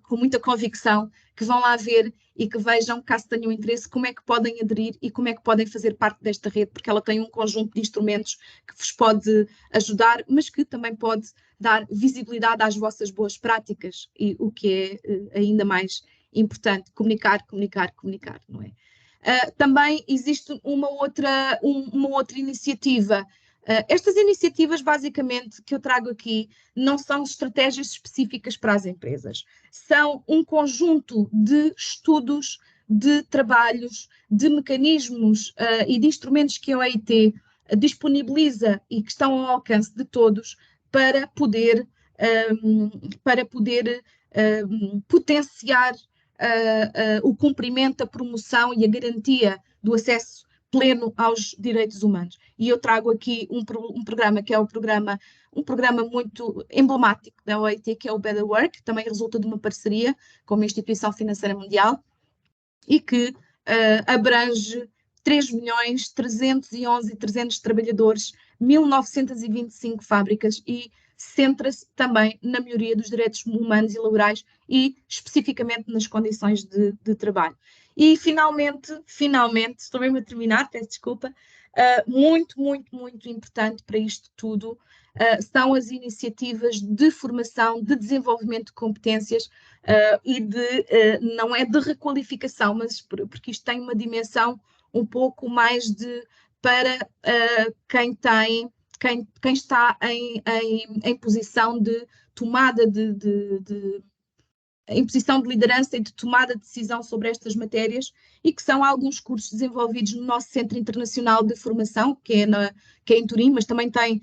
com muita convicção que vão lá ver e que vejam, caso tenham interesse, como é que podem aderir e como é que podem fazer parte desta rede, porque ela tem um conjunto de instrumentos que vos pode ajudar, mas que também pode dar visibilidade às vossas boas práticas e o que é ainda mais importante, comunicar, não é? Também existe uma outra iniciativa. Estas iniciativas, basicamente, que eu trago aqui, não são estratégias específicas para as empresas. São um conjunto de estudos, de trabalhos, de mecanismos e de instrumentos que a OIT disponibiliza e que estão ao alcance de todos para poder potenciar o cumprimento, a promoção e a garantia do acesso pleno aos direitos humanos. E eu trago aqui um programa que é um programa muito emblemático da OIT, que é o Better Work, que também resulta de uma parceria com uma instituição financeira mundial e que abrange 3.311.300 trabalhadores, 1.925 fábricas e centra-se também na melhoria dos direitos humanos e laborais e especificamente nas condições de trabalho. E finalmente, estou mesmo a terminar, peço desculpa, muito, muito, muito importante para isto tudo são as iniciativas de formação, de desenvolvimento de competências e não é de requalificação, mas porque isto tem uma dimensão um pouco mais para quem está em posição de tomada em posição de liderança e de tomada de decisão sobre estas matérias, e que são alguns cursos desenvolvidos no nosso Centro Internacional de Formação, que é em Turim, mas também tem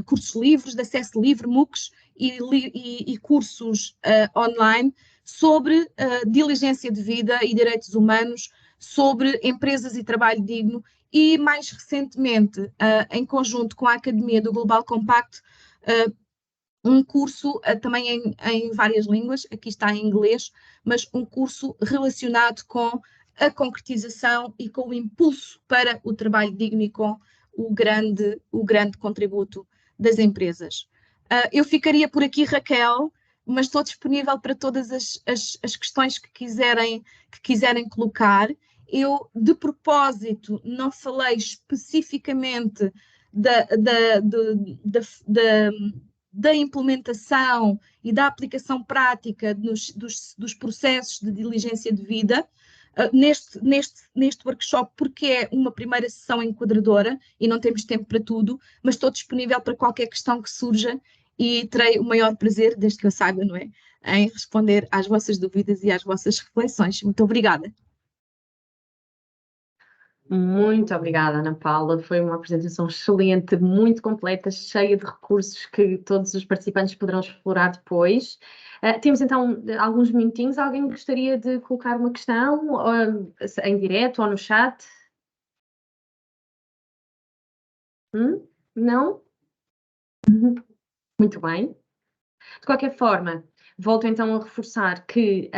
cursos livres, de acesso livre, MOOCs e cursos online sobre diligência de vida e direitos humanos, sobre empresas e trabalho digno, e mais recentemente, em conjunto com a Academia do Global Compact, um curso também em várias línguas, aqui está em inglês, mas um curso relacionado com a concretização e com o impulso para o trabalho digno e com o grande contributo das empresas. Eu ficaria por aqui, Raquel, mas estou disponível para todas as questões que quiserem colocar. Eu, de propósito, não falei especificamente da implementação e da aplicação prática dos processos de diligência de vida neste workshop, porque é uma primeira sessão enquadradora e não temos tempo para tudo, mas estou disponível para qualquer questão que surja e terei o maior prazer, desde que eu saiba, não é, em responder às vossas dúvidas e às vossas reflexões. Muito obrigada. Muito obrigada, Ana Paula. Foi uma apresentação excelente, muito completa, cheia de recursos que todos os participantes poderão explorar depois. Temos então alguns minutinhos. Alguém gostaria de colocar uma questão em direto ou no chat? Não? Muito bem. De qualquer forma, volto então a reforçar que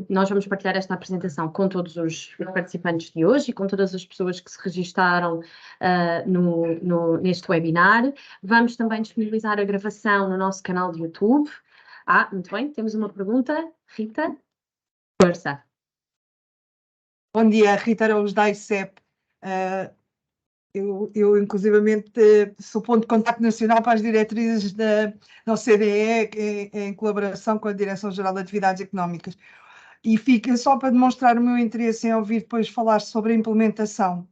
nós vamos partilhar esta apresentação com todos os participantes de hoje e com todas as pessoas que se registaram neste webinar. Vamos também disponibilizar a gravação no nosso canal de YouTube. Muito bem, temos uma pergunta. Rita? Força. Bom dia, Rita Araújo da ICEP. Eu, inclusivamente, sou ponto de contacto nacional para as diretrizes da OCDE, em colaboração com a Direção-Geral de Atividades Económicas. E fica só para demonstrar o meu interesse em ouvir depois falar sobre a implementação.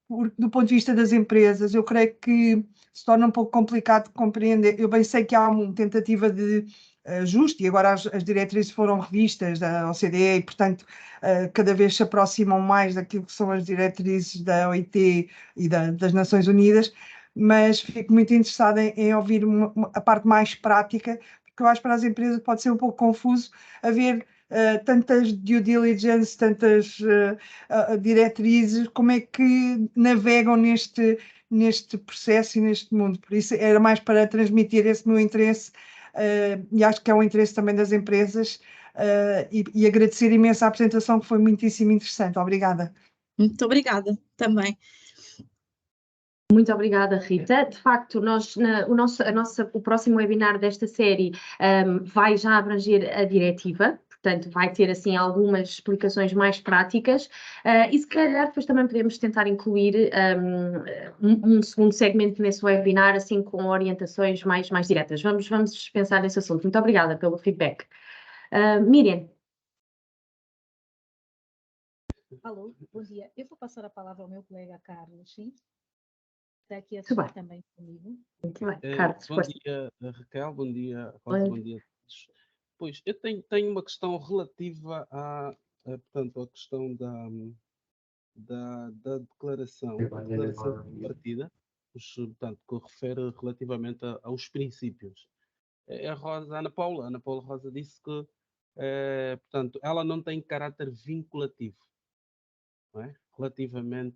Porque, do ponto de vista das empresas, eu creio que se torna um pouco complicado de compreender. Eu bem sei que há uma tentativa de ajuste e agora as diretrizes foram revistas da OCDE e, portanto, cada vez se aproximam mais daquilo que são as diretrizes da OIT e das Nações Unidas, mas fico muito interessada em ouvir a parte mais prática, porque eu acho que para as empresas pode ser um pouco confuso haver tantas due diligence, tantas diretrizes, como é que navegam neste processo e neste mundo. Por isso era mais para transmitir esse meu interesse e acho que é um interesse também das empresas e agradecer imenso a apresentação, que foi muitíssimo interessante. Obrigada. Muito obrigada também. Muito obrigada, Rita. De facto, o próximo webinar desta série vai já abranger a diretiva, portanto, vai ter assim algumas explicações mais práticas e se calhar depois também podemos tentar incluir um segundo segmento nesse webinar, assim com orientações mais diretas. Vamos pensar nesse assunto. Muito obrigada pelo feedback. Miriam. Alô, bom dia. Eu vou passar a palavra ao meu colega Carlos, sim? Está aqui a assistir também comigo. Muito bem, Carlos. Bom dia, Raquel, bom dia, Rosa, bom dia a todos. Pois, eu tenho uma questão relativa portanto, à questão da declaração de partida, portanto, que refere relativamente aos princípios. A Ana Paula Rosa disse que, portanto, ela não tem caráter vinculativo, não é? Relativamente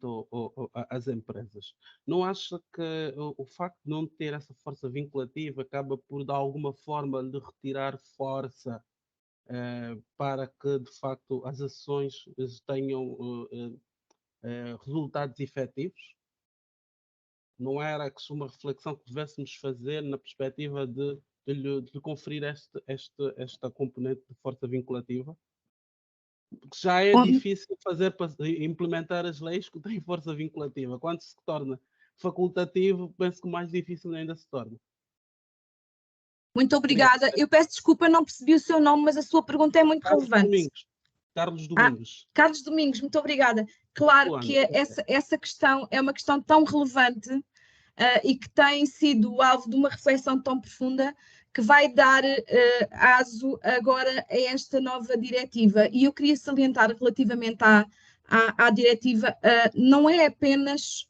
às empresas. Não acha que o facto de não ter essa força vinculativa acaba por, de alguma forma, lhe retirar força para que, de facto, as ações tenham resultados efetivos? não era uma reflexão que devêssemos fazer na perspectiva de lhe conferir esta componente de força vinculativa? Porque já é difícil implementar as leis que têm força vinculativa. Quando se torna facultativo, penso que mais difícil ainda se torna. Muito obrigada. Eu peço desculpa, não percebi o seu nome, mas a sua pergunta é muito relevante. Carlos Domingos. Carlos Domingos, muito obrigada. Claro que essa questão é uma questão tão relevante e que tem sido alvo de uma reflexão tão profunda que vai dar aso agora a esta nova diretiva. E eu queria salientar relativamente à diretiva, não é apenas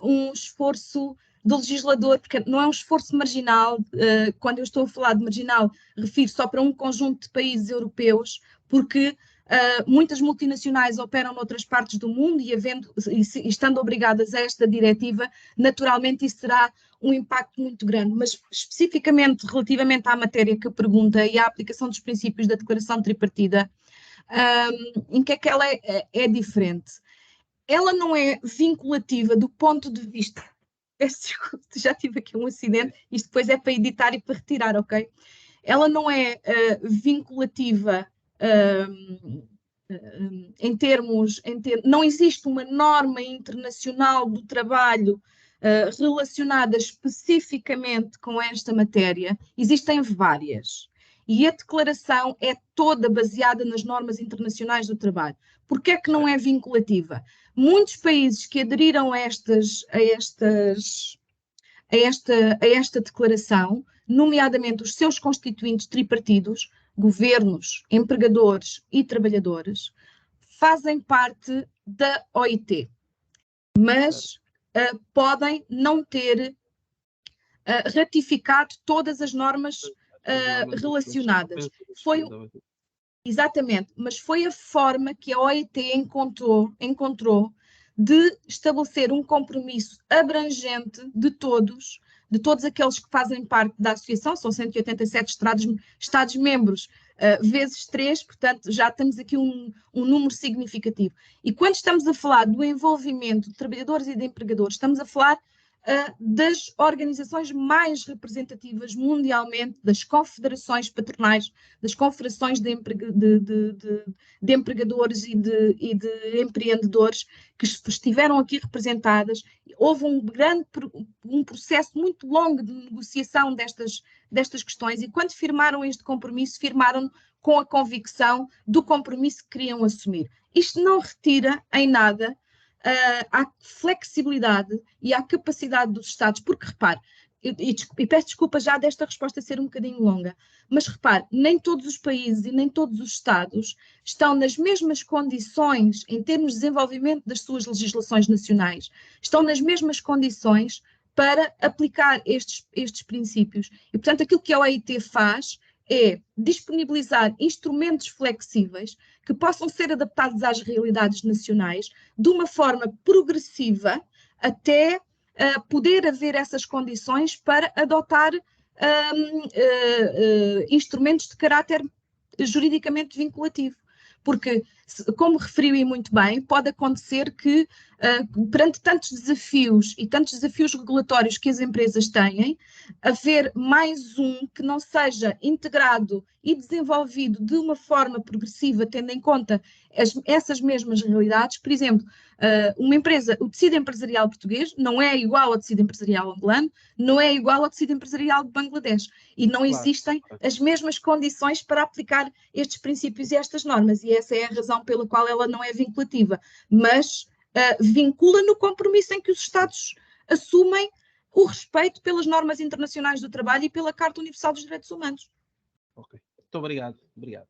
um esforço do legislador, porque não é um esforço marginal. Quando eu estou a falar de marginal, refiro só para um conjunto de países europeus, porque muitas multinacionais operam noutras partes do mundo e estando obrigadas a esta diretiva, naturalmente isso terá um impacto muito grande. Mas especificamente relativamente à matéria que pergunta e à aplicação dos princípios da declaração tripartida, em que é que ela é diferente? Ela não é vinculativa do ponto de vista... Peço desculpa, já tive aqui um acidente, isto depois é para editar e para retirar, ok? Ela não é vinculativa em termos... não existe uma norma internacional do trabalho relacionada especificamente com esta matéria. Existem várias. E a declaração é toda baseada nas normas internacionais do trabalho. Porquê é que não é vinculativa? Muitos países que aderiram a esta declaração, nomeadamente os seus constituintes tripartidos, governos, empregadores e trabalhadores, fazem parte da OIT, mas podem não ter ratificado todas as normas relacionadas. Exatamente, mas foi a forma que a OIT encontrou de estabelecer um compromisso abrangente de todos aqueles que fazem parte da associação. São 187 Estados-membros, vezes 3, portanto já temos aqui um número significativo. E quando estamos a falar do envolvimento de trabalhadores e de empregadores, estamos a falar das organizações mais representativas mundialmente, das confederações patronais, das confederações de empregadores e de empreendedores que estiveram aqui representadas. Houve um processo muito longo de negociação destas questões, e quando firmaram este compromisso, firmaram com a convicção do compromisso que queriam assumir. Isto não retira em nada à flexibilidade e à capacidade dos Estados, porque repare, e peço desculpa já desta resposta ser um bocadinho longa, mas repare, nem todos os países e nem todos os Estados estão nas mesmas condições em termos de desenvolvimento das suas legislações nacionais, estão nas mesmas condições para aplicar estes princípios. E, portanto, aquilo que a OIT faz é disponibilizar instrumentos flexíveis que possam ser adaptados às realidades nacionais de uma forma progressiva até poder haver essas condições para adotar instrumentos de caráter juridicamente vinculativo. Porque, como referiu e muito bem, pode acontecer que, perante tantos desafios e tantos desafios regulatórios que as empresas têm, haver mais um que não seja integrado e desenvolvido de uma forma progressiva, tendo em conta essas mesmas realidades. Por exemplo, o tecido empresarial português não é igual ao tecido empresarial angolano, não é igual ao tecido empresarial de Bangladesh, e não existem as mesmas condições para aplicar estes princípios e estas normas, e essa é a razão pela qual ela não é vinculativa, mas vincula no compromisso em que os Estados assumem o respeito pelas normas internacionais do trabalho e pela Carta Universal dos Direitos Humanos. Ok, muito obrigado. Obrigado.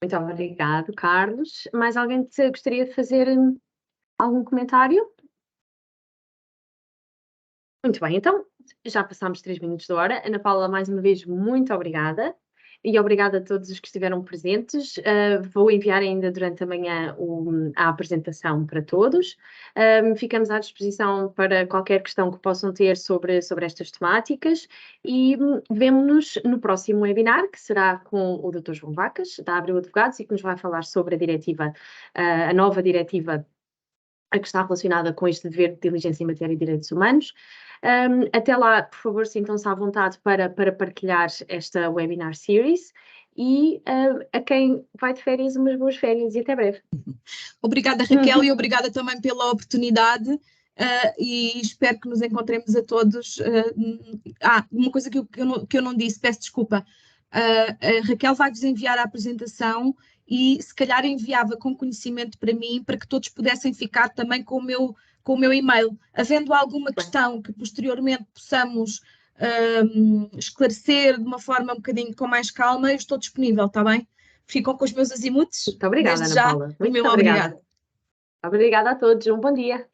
Muito obrigado, Carlos. Mais alguém que gostaria de fazer algum comentário? Muito bem, então já passámos 3 minutos de hora. Ana Paula, mais uma vez, muito obrigada. E obrigada a todos os que estiveram presentes. Vou enviar ainda durante a manhã a apresentação para todos. Ficamos à disposição para qualquer questão que possam ter sobre estas temáticas, e vemo-nos no próximo webinar, que será com o Dr. João Vacas, da Abreu Advogados, e que nos vai falar sobre a nova diretiva a que está relacionada com este dever de diligência em matéria de direitos humanos. Até lá, por favor, sintam-se à vontade para partilhar esta webinar series e a quem vai de férias, umas boas férias e até breve. Obrigada, Raquel, e obrigada também pela oportunidade. E espero que nos encontremos a todos. Uma coisa que eu não disse, peço desculpa. A Raquel vai-vos enviar a apresentação e se calhar enviava com conhecimento para mim, para que todos pudessem ficar também com o meu e-mail. Havendo alguma questão que posteriormente possamos esclarecer de uma forma um bocadinho com mais calma, eu estou disponível, está bem? Ficam com os meus azimuths. Muito obrigada, Ana Paula. Muito obrigada. Obrigada a todos. Um bom dia.